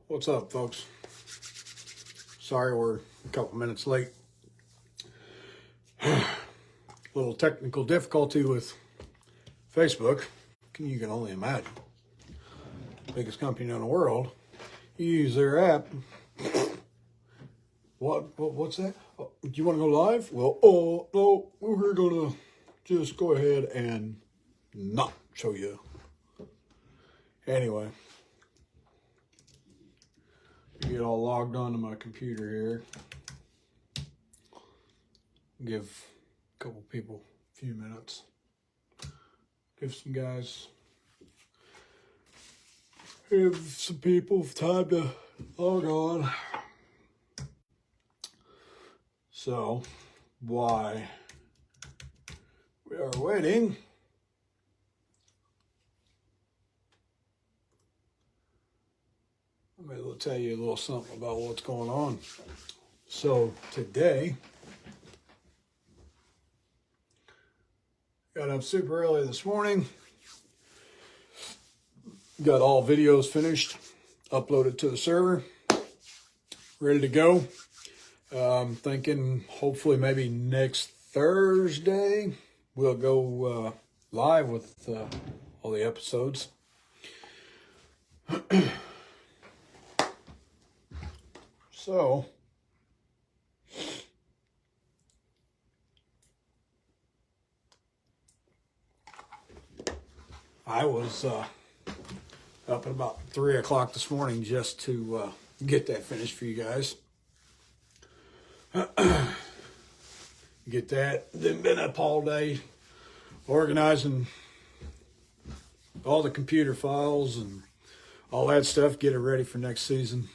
What's up, folks? Sorry we're a couple minutes late. Little technical difficulty with Facebook. You can only imagine. Biggest company in the world. You use their app. What's that? Oh, do you want to go live? Well, no, we're gonna just go ahead and not show you. Anyway. Get all logged onto my computer here. Give a couple people a few minutes. Give some people time to log on. So, while we are waiting, I'll tell you a little something about what's going on. So today, got up super early this morning, got all videos finished, uploaded to the server, ready to go. Thinking hopefully maybe next Thursday we'll go live with all the episodes. So, I was up at about 3 o'clock this morning just to get that finished for you guys. Get that, then been up all day organizing all the computer files and all that stuff, get it ready for next season.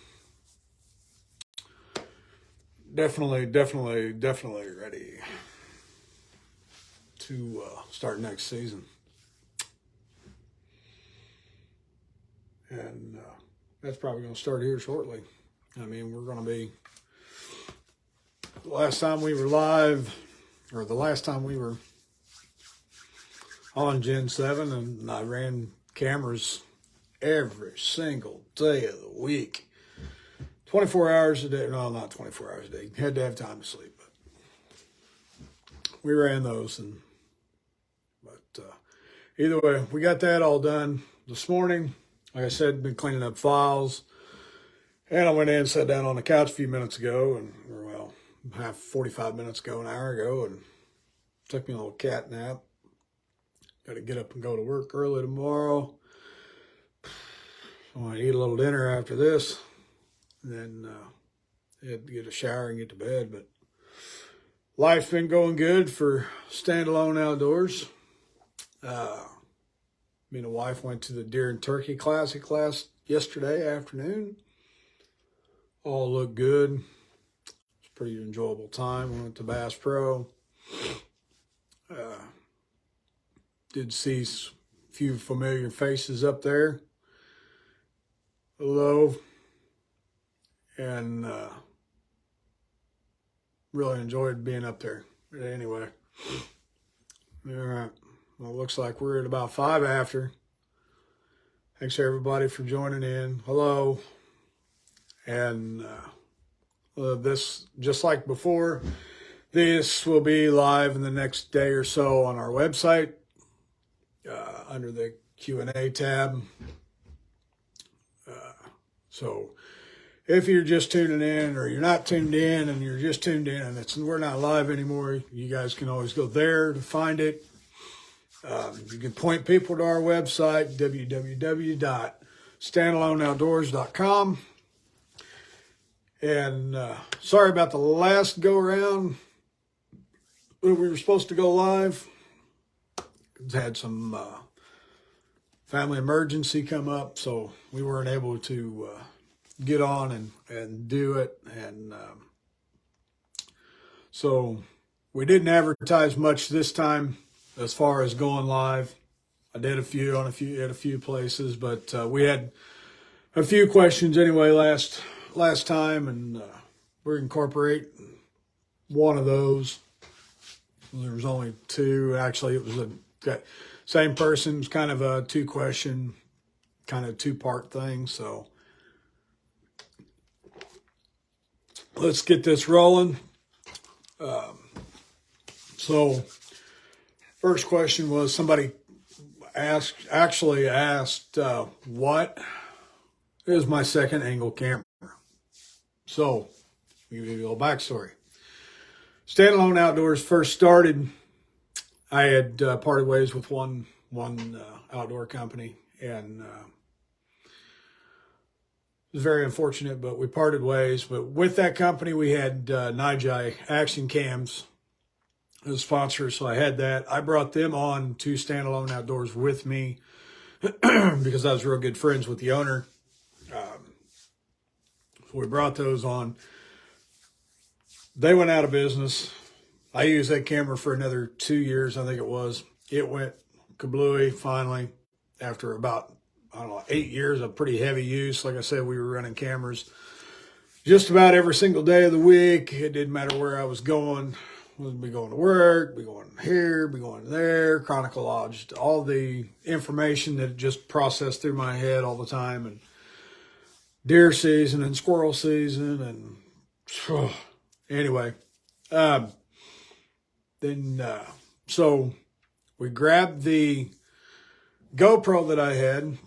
Definitely ready to start next season. And that's probably going to start here shortly. I mean, we're going to be, the last time we were live, or the last time we were on Gen 7, and I ran cameras every single day of the week. 24 hours a day. No, not 24 hours a day. Had to have time to sleep, but we ran those. But either way, we got that all done this morning. Like I said, been cleaning up files. And I went in and sat down on the couch a few minutes ago, or 45 minutes ago, an hour ago, and took me a little cat nap. Got to get up and go to work early tomorrow. So I want to eat a little dinner after this. Then had to get a shower and get to bed. But life's been going good for Standalone Outdoors. Me and the wife went to the Deer and Turkey Classic yesterday afternoon. All looked good. It's a pretty enjoyable time. We went to Bass Pro. Did see a few familiar faces up there. Hello. And really enjoyed being up there. But anyway, all right. Well, it looks like we're at about 5 after. Thanks everybody for joining in. Hello. And this, just like before, this will be live in the next day or so on our website under the Q&A tab. So if you're just tuning in, or you're not tuned in and you're just tuned in and we're not live anymore, you guys can always go there to find it. You can point people to our website, www.standaloneoutdoors.com. And sorry about the last go around. We were supposed to go live. Had some family emergency come up, so we weren't able to get on and do it. And so we didn't advertise much this time as far as going live. I did at a few places, but we had a few questions anyway last time, and we're incorporate one of those. There was only two. Actually, it was the same person. Kind of a two-question, kind of two-part thing. So let's get this rolling. So first question was somebody actually asked, what is my second angle camera? So, I'll give you a little backstory. Standalone Outdoors first started, I had parted ways with one outdoor company, and it was very unfortunate, but we parted ways. But with that company, we had Nijai Action Cams as a sponsor, so I had that. I brought them on to Standalone Outdoors with me because I was real good friends with the owner. So we brought those on. They went out of business. I used that camera for another 2 years, I think it was. It went kablooey finally after about, I don't know, 8 years of pretty heavy use. Like I said, we were running cameras just about every single day of the week. It didn't matter where I was going. We'd be going to work, be going here, be going there, chronologized all the information that just processed through my head all the time, and deer season and squirrel season, and anyway, so we grabbed the GoPro that I had, and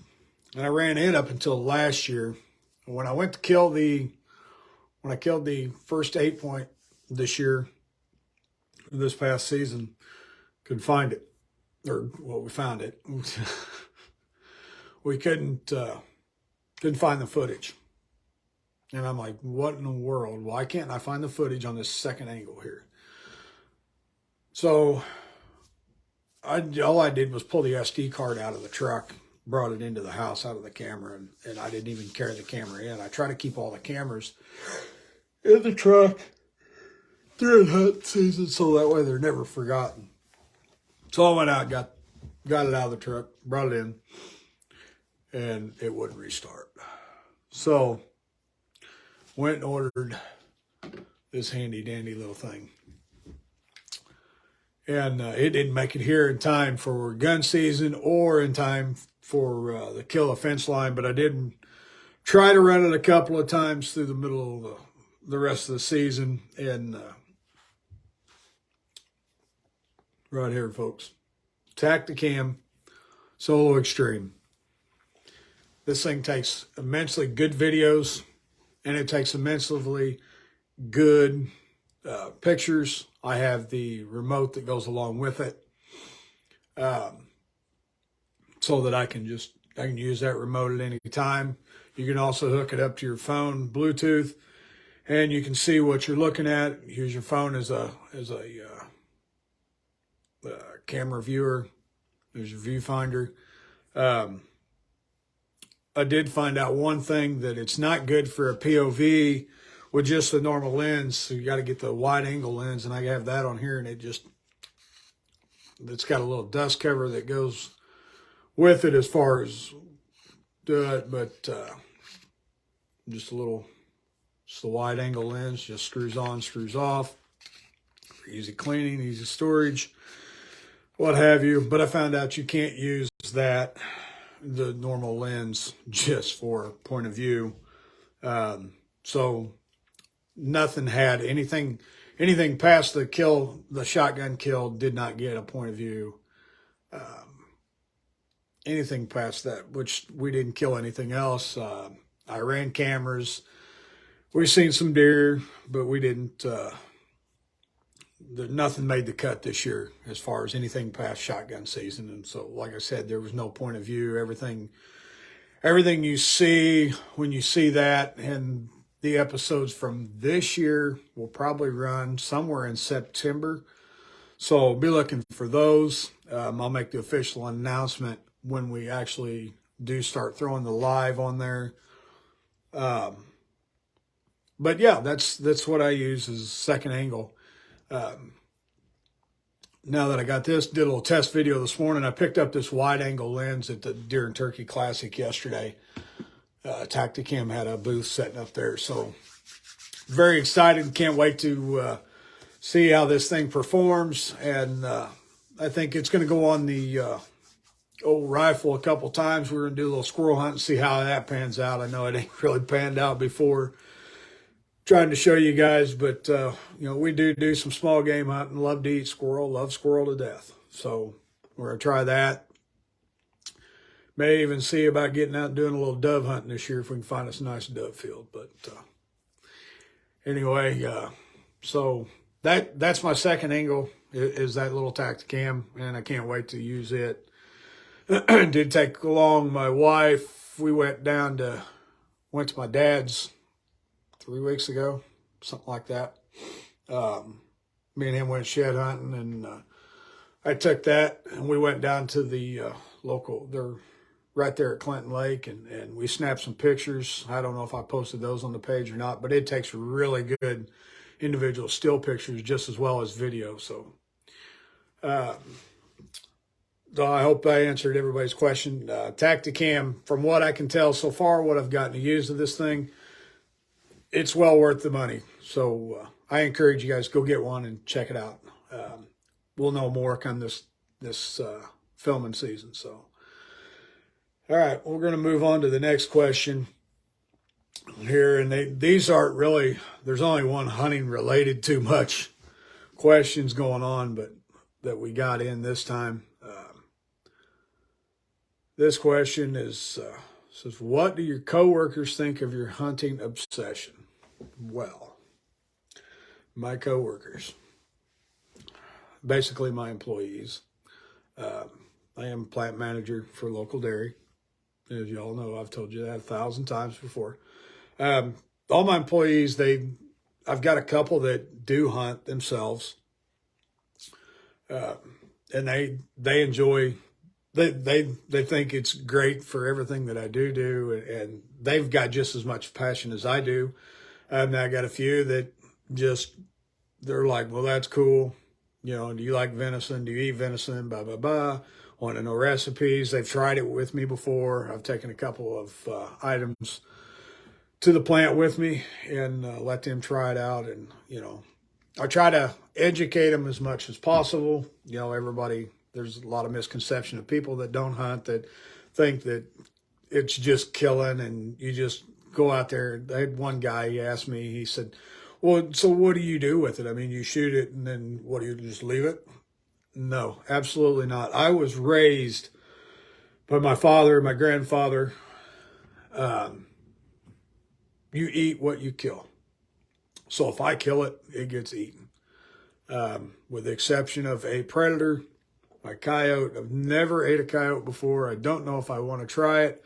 I ran it up until last year. When I went to kill when I killed the first 8-point this year, this past season, couldn't find it, or well, we found it. We couldn't find the footage. And I'm like, what in the world? Why can't I find the footage on this second angle here? So all I did was pull the SD card out of the truck, brought it into the house out of the camera, and I didn't even carry the camera in. I try to keep all the cameras in the truck during hunt season so that way they're never forgotten. So I went out, got it out of the truck, brought it in, and it wouldn't restart. So went and ordered this handy dandy little thing. And it didn't make it here in time for gun season or in time for the kill a fence line, but I did try to run it a couple of times through the middle of the rest of the season. And right here, folks, Tactacam Solo Extreme. This thing takes immensely good videos, and it takes immensely good pictures. I have the remote that goes along with it, so that I can use that remote at any time. You can also hook it up to your phone, Bluetooth, and you can see what you're looking at. Use your phone as a camera viewer. There's your viewfinder. I did find out one thing, that it's not good for a POV with just the normal lens. So you got to get the wide angle lens, and I have that on here, and it's got a little dust cover that goes with it as far as do it, but just the wide angle lens, just screws on, screws off, easy cleaning, easy storage, what have you. But I found out you can't use the normal lens just for point of view. So nothing had anything past the shotgun kill did not get a point of view. Anything past that, which we didn't kill anything else. I ran cameras. We've seen some deer, but we didn't, nothing made the cut this year as far as anything past shotgun season. And so, like I said, there was no point of view. Everything you see when you see that, and the episodes from this year will probably run somewhere in September. So be looking for those. I'll make the official announcement when we actually do start throwing the live on there. But yeah, that's what I use as second angle. Now that I got this, did a little test video this morning. I picked up this wide angle lens at the Deer and Turkey Classic yesterday. Tactacam had a booth setting up there. So very excited. Can't wait to see how this thing performs. And I think it's going to go on the old rifle a couple times. We're going to do a little squirrel hunt and see how that pans out. I know it ain't really panned out before. trying to show you guys, but we do some small game hunting. Love to eat squirrel. Love squirrel to death. So we're gonna try that. May even see about getting out and doing a little dove hunting this year if we can find us a nice dove field. But anyway, so that's my second angle is that little Tacticam, and I can't wait to use it. Did take along my wife. We went to my dad's 3 weeks ago, something like that. Me and him went shed hunting, and I took that, and we went down to the local, they're right there at Clinton Lake, and we snapped some pictures. I don't know if I posted those on the page or not, but it takes really good individual still pictures just as well as video. So I hope I answered everybody's question. Tacticam, from what I can tell so far, what I've gotten to use of this thing, it's well worth the money. So I encourage you guys, go get one and check it out. We'll know more come this filming season. So, all right, we're going to move on to the next question here. And these aren't really, there's only one hunting related too much questions going on, but that we got in this time. This question is, says, what do your coworkers think of your hunting obsession? Well, my coworkers, basically my employees. I am plant manager for local dairy. As you all know, I've told you that 1,000 times before. All my employees, I've got a couple that do hunt themselves, and they enjoy. They think it's great for everything that I do, and they've got just as much passion as I do. And I got a few that they're like, well, that's cool. Do you like venison? Do you eat venison? Blah, blah, blah. Want to know recipes. They've tried it with me before. I've taken a couple of items to the plant with me and let them try it out. And, I try to educate them as much as possible. Everybody, there's a lot of misconception of people that don't hunt that think that it's just killing and you just go out there. I had one guy, he asked me, he said, well, so what do you do with it? I mean, you shoot it and then what, do you just leave it? No, absolutely not. I was raised by my father, my grandfather. You eat what you kill. So if I kill it, it gets eaten. With the exception of a predator, my coyote. I've never ate a coyote before. I don't know if I want to try it,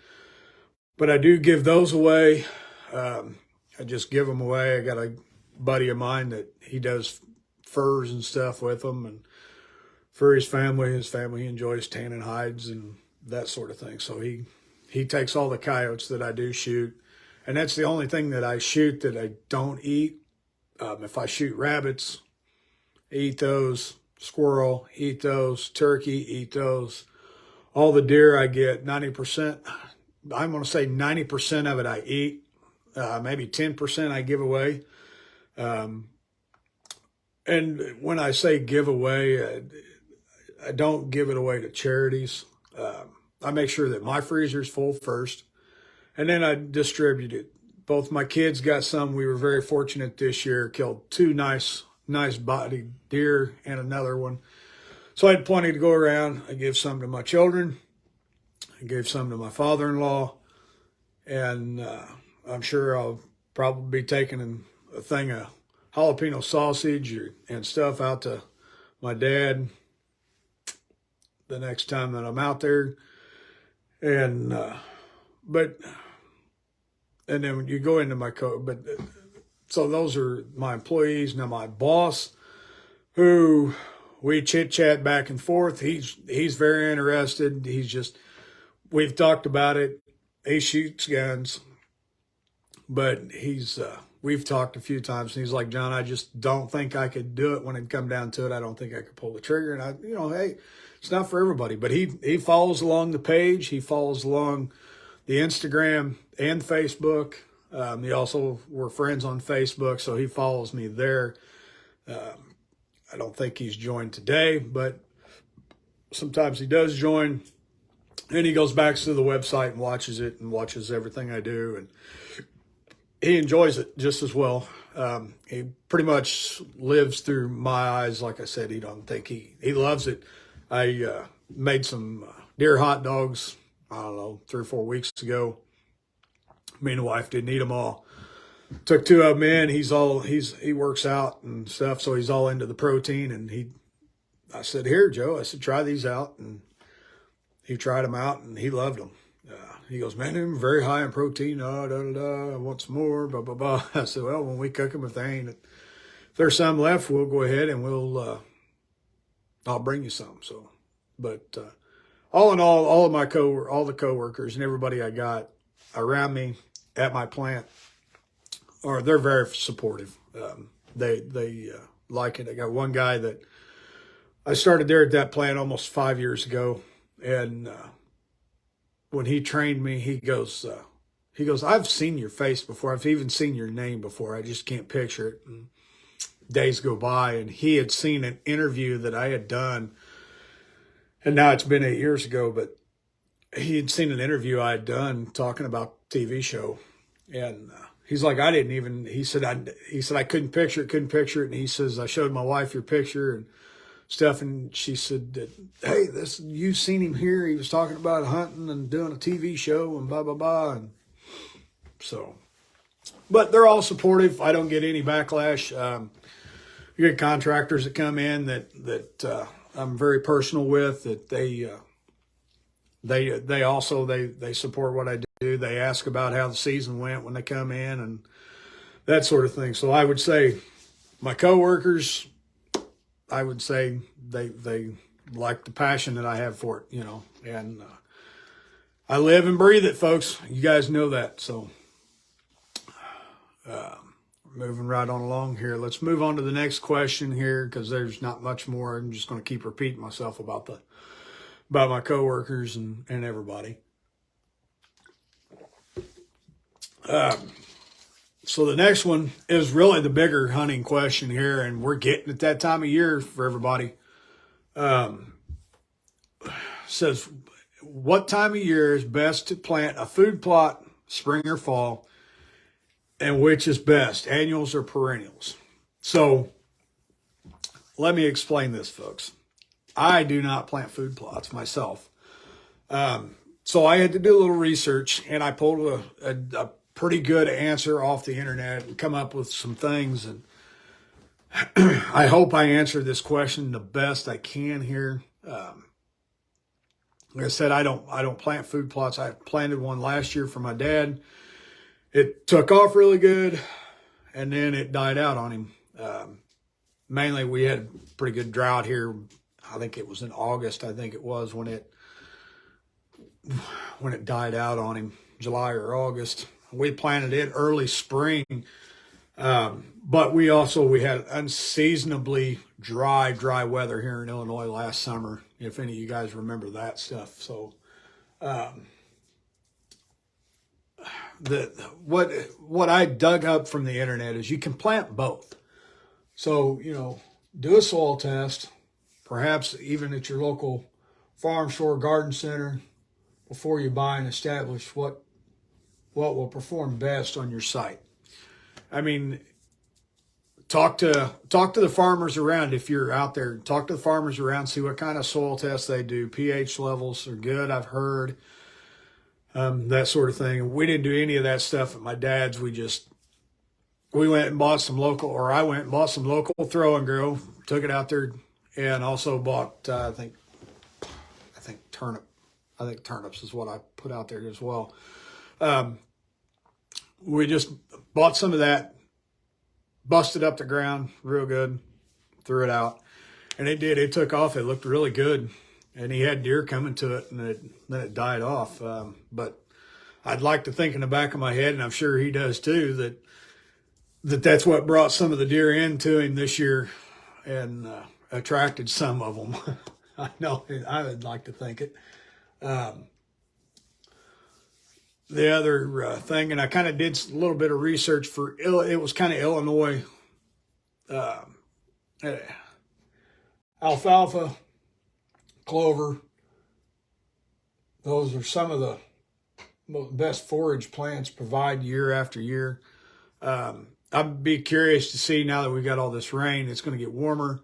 but I do give those away. I just give them away. I got a buddy of mine that he does furs and stuff with them, and for his family enjoys tanning hides and that sort of thing. So he takes all the coyotes that I do shoot, and that's the only thing that I shoot that I don't eat. If I shoot rabbits, I eat those. Squirrel, eat those. Turkey, eat those. All the deer I get, 90%, I'm going to say 90% of it I eat. Maybe 10% I give away. And when I say give away, I don't give it away to charities. I make sure that my freezer's full first, and then I distribute it. Both my kids got some. We were very fortunate this year, killed two nice bodied deer and another one. So I had plenty to go around. I gave some to my children. I gave some to my father-in-law. And I'm sure I'll probably be taking a thing of jalapeno sausage and stuff out to my dad the next time that I'm out there. And and then when you go into my so those are my employees. Now my boss, who we chit chat back and forth, he's very interested. We've talked about it. He shoots guns, but we've talked a few times, and he's like, John, I just don't think I could do it when it come down to it. I don't think I could pull the trigger. And hey, it's not for everybody, but he follows along the page. He follows along the Instagram and Facebook. He also, we're friends on Facebook, so he follows me there. I don't think he's joined today, but sometimes he does join. And he goes back to the website and watches it and watches everything I do. And he enjoys it just as well. He pretty much lives through my eyes. Like I said, he don't think he loves it. I made some deer hot dogs, I don't know, 3 or 4 weeks ago. Me and the wife didn't eat them all. Took 2 of them in. He works out and stuff, so he's all into the protein. And I said, "Here, Joe," I said, "try these out." And he tried them out, and he loved them. He goes, "Man, they're very high in protein. I want some more, blah, blah, blah." I said, "Well, when we cook them, if there's some left, we'll go ahead and I'll bring you some." So, but all in all of all the coworkers and everybody I got around me at my plant, they're very supportive. They like it. I got one guy that I started there at that plant almost 5 years ago, and when he trained me, he goes, "I've seen your face before. I've even seen your name before. I just can't picture it." And days go by, and he had seen an interview that I had done, and now it's been 8 years ago, but he had seen an interview I had done talking about the TV show, and he's like, "I didn't even." He said, "I couldn't picture it, And he says, "I showed my wife your picture and stuff, and she said, 'Hey, you seen him here? He was talking about hunting and doing a TV show and blah blah blah.'" And so, but they're all supportive. I don't get any backlash. You get contractors that come in that I'm very personal with. That they also support what I do. They ask about how the season went when they come in and that sort of thing. So I would say my coworkers, I would say they like the passion that I have for it, and I live and breathe it, folks. You guys know that. So moving right on along here. Let's move on to the next question here, because there's not much more. I'm just going to keep repeating myself about my coworkers and everybody. So the next one is really the bigger hunting question here, and we're getting at that time of year for everybody. Says, what time of year is best to plant a food plot, spring or fall, and which is best, annuals or perennials? So let me explain this, folks. I do not plant food plots myself. So I had to do a little research, and I pulled a pretty good answer off the internet and come up with some things. And I hope I answered this question the best I can here. Like I said, I don't plant food plots. I planted one last year for my dad. It took off really good, and then it died out on him. Mainly, we had a pretty good drought here. I think it was in August. I think it was when it died out on him, July or August. We planted it early spring, but we had unseasonably dry weather here in Illinois last summer, if any of you guys remember that stuff. So what I dug up from the internet is you can plant both. So, do a soil test, perhaps even at your local farm, store, garden center, before you buy and establish what will perform best on your site. I mean, talk to the farmers around. If you're out there, talk to the farmers around, see what kind of soil tests they do. pH levels are good, I've heard, that sort of thing. We didn't do any of that stuff at my dad's. I went and bought some local throw and grow, took it out there, and also bought I think turnips is what I put out there as well. We just bought some of that, busted up the ground real good, threw it out, and it took off. It looked really good, and he had deer coming to it, and then it died off. But I'd like to think in the back of my head, and I'm sure he does too, that's what brought some of the deer into him this year and attracted some of them. I know, I would like to think it. The other thing, and I kind of did a little bit of research it was kind of Illinois, alfalfa, clover. Those are some of the best forage plants provide year after year. I'd be curious to see now that we got all this rain, it's going to get warmer.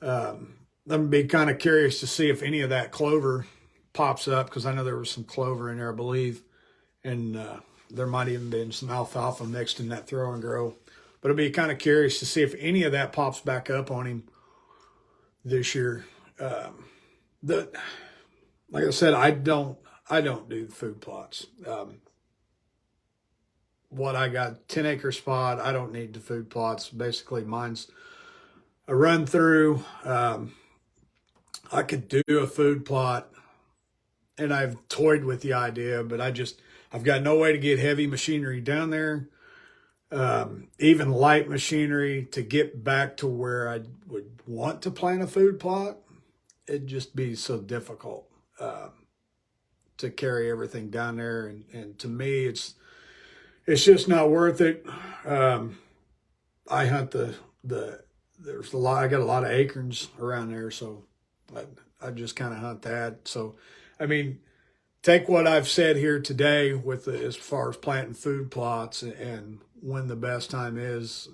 I'm be kind of curious to see if any of that clover pops up, because I know there was some clover in there, I believe, and there might even been some alfalfa mixed in that throw and grow. But I'd be kind of curious to see if any of that pops back up on him this year. Like I said, I don't do food plots. What I got 10-acre spot, I don't need the food plots. Basically, mine's a run through. I could do a food plot, and I've toyed with the idea, but I've got no way to get heavy machinery down there, even light machinery to get back to where I would want to plant a food plot. It'd just be so difficult to carry everything down there, and to me, it's just not worth it. I hunt there's a lot. I got a lot of acorns around there, so I just kind of hunt that. So, I mean, take what I've said here today with as far as planting food plots and when the best time is.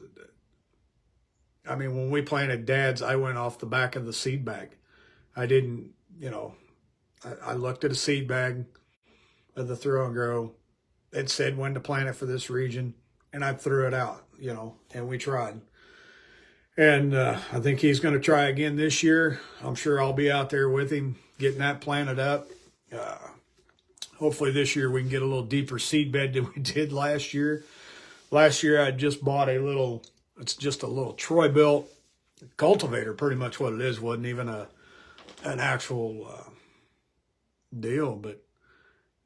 I mean, when we planted Dad's, I went off the back of the seed bag. I didn't, I looked at a seed bag of the throw and grow. It said when to plant it for this region, and I threw it out, and we tried. And I think he's going to try again this year. I'm sure I'll be out there with him getting that planted up. Hopefully this year we can get a little deeper seed bed than we did last year. Last year I just bought it's just a little Troy-Bilt cultivator, pretty much what it is. Wasn't even an actual deal, but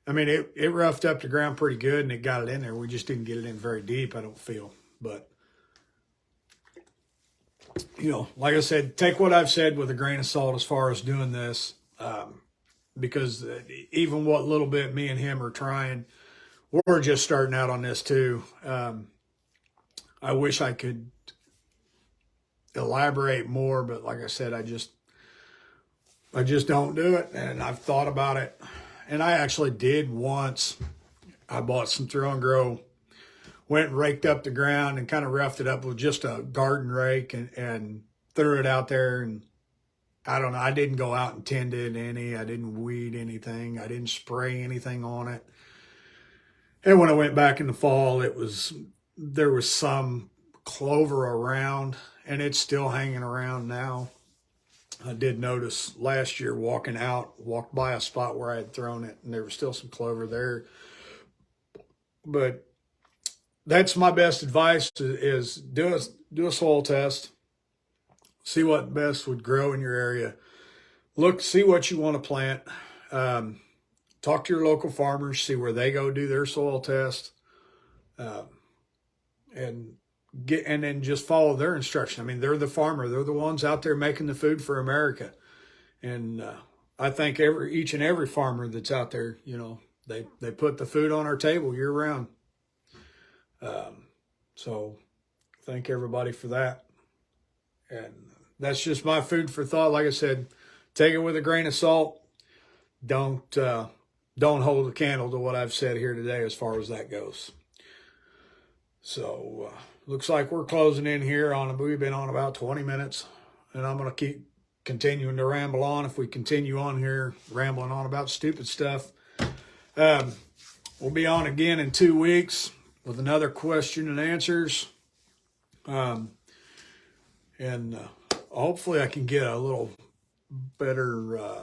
I mean, it roughed up the ground pretty good, and it got it in there. We just didn't get it in very deep, I don't feel. But, like I said, take what I've said with a grain of salt as far as doing this, because even what little bit me and him are trying, we're just starting out on this too. I wish I could elaborate more, but like I said, I just don't do it, and I've thought about it. And I actually did once. I bought some throw and grow, went and raked up the ground and kind of roughed it up with just a garden rake and threw it out there. And I don't know, I didn't go out and tend it any. I didn't weed anything. I didn't spray anything on it. And when I went back in the fall, there was some clover around, and it's still hanging around now. I did notice last year walked by a spot where I had thrown it, and there was still some clover there. But that's my best advice is do a soil test, see what best would grow in your area. See what you want to plant. Talk to your local farmers, see where they go do their soil test, and then just follow their instruction. I mean, they're the farmer. They're the ones out there making the food for America. And I think each and every farmer that's out there, they put the food on our table year round. So thank everybody for that. And that's just my food for thought. Like I said, take it with a grain of salt. Don't hold a candle to what I've said here today as far as that goes. So looks like we're closing in here we've been on about 20 minutes, and I'm going to keep continuing to ramble on. If we continue on here rambling on about stupid stuff, we'll be on again in 2 weeks with another question and answers. And hopefully I can get a little better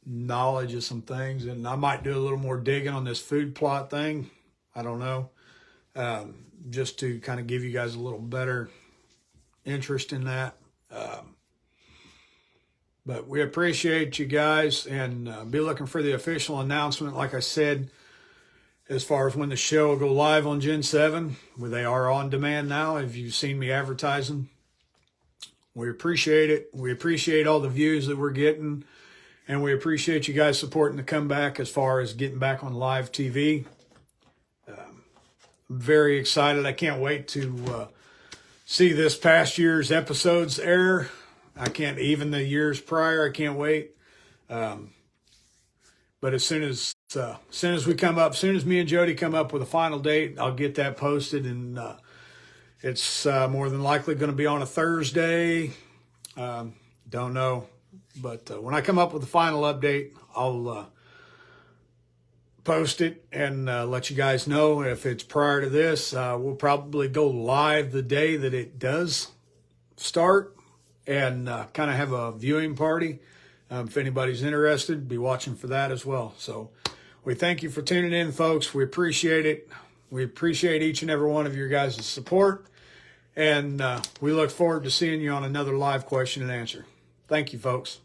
knowledge of some things, and I might do a little more digging on this food plot thing. I don't know. Just to kind of give you guys a little better interest in that. But we appreciate you guys, and be looking for the official announcement, like I said, as far as when the show will go live on Gen 7, where they are on demand now. If you've seen me advertising, we appreciate it. We appreciate all the views that we're getting, and we appreciate you guys supporting the comeback as far as getting back on live TV. Very excited. I can't wait to see this past year's episodes air. Even the years prior, I can't wait. But as soon as me and Jody come up with a final date, I'll get that posted, and It's more than likely going to be on a Thursday. Don't know. But when I come up with the final update, I'll post it and let you guys know. If it's prior to this, we'll probably go live the day that it does start and kind of have a viewing party. If anybody's interested, be watching for that as well. So we thank you for tuning in, folks. We appreciate it. We appreciate each and every one of your guys' support. And we look forward to seeing you on another live question and answer. Thank you, folks.